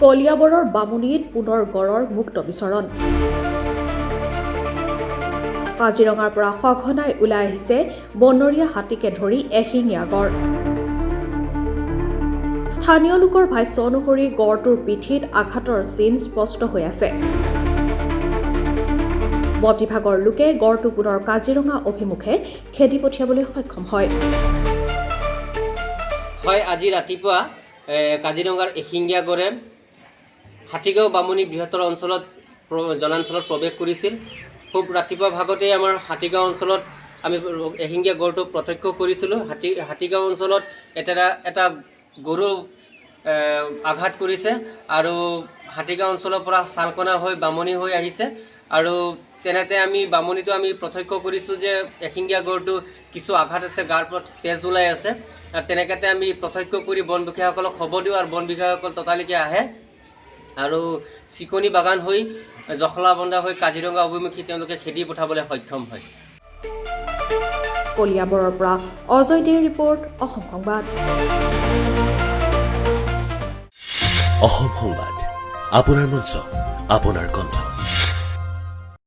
কলিয়াবৰৰ বামুণীত পুনৰ গড়ৰ মুক্ত বিচৰণ কাজিৰঙাৰ পৰা সঘনাই ওলাই আহিছে বনৰীয়া হাতীকে ধৰি এশিঙীয়া গড় স্থানীয় লোকৰ ভাষ্য অনুসৰি গড়টোৰ পিঠিত আঘাতৰ চিন স্পষ্ট হৈ আছে বন বিভাগৰ লোকে গড়টো পুনৰ কাজিৰঙা অভিমুখে খেদি পঠিয়াবলৈ সক্ষম হয় আজি ৰাতিপুৱা কাজিৰঙাৰ এশিঙীয়া গড়ে হাতীগাঁও বামুণী বৃহত্তৰ অঞ্চলত জনাঞ্চলত প্ৰৱেশ কৰিছিল খুব ৰাতিপুৱা ভাগতেই আমাৰ হাতীগাঁও অঞ্চলত আমি এশিঙীয়া গড়টো প্ৰত্যক্ষ কৰিছিলোঁ হাতীগাঁও অঞ্চলত এটা গৰু আঘাত কৰিছে আৰু হাতীগাঁও অঞ্চলৰ পৰা চালকনা হৈ বামুণী হৈ আহিছে আৰু তেনেতে আমি বামুণীটো আমি প্ৰত্যক্ষ কৰিছোঁ যে এশিঙীয়া গড়টো কিছু আঘাত আছে গাৰ পৰা তেজ ওলাই আছে আৰু তেনেকাতে আমি প্ৰত্যক্ষ কৰি বন বিষয়াসকলক খবৰ দিওঁ আৰু বন বিষয়াসকল ততালিকে আহে আৰু চিকনি বাগান হৈ জখলাবন্ধা হৈ কাজিৰঙা অভিমুখী তেওঁলোকে খেদি পঠাবলৈ সক্ষম হয় কলিয়াবৰৰ পৰা অজয় দেৰ ৰিপৰ্ট অসম সংবাদ অসম সংবাদ আপোনাৰ মঞ্চ আপোনাৰ কণ্ঠ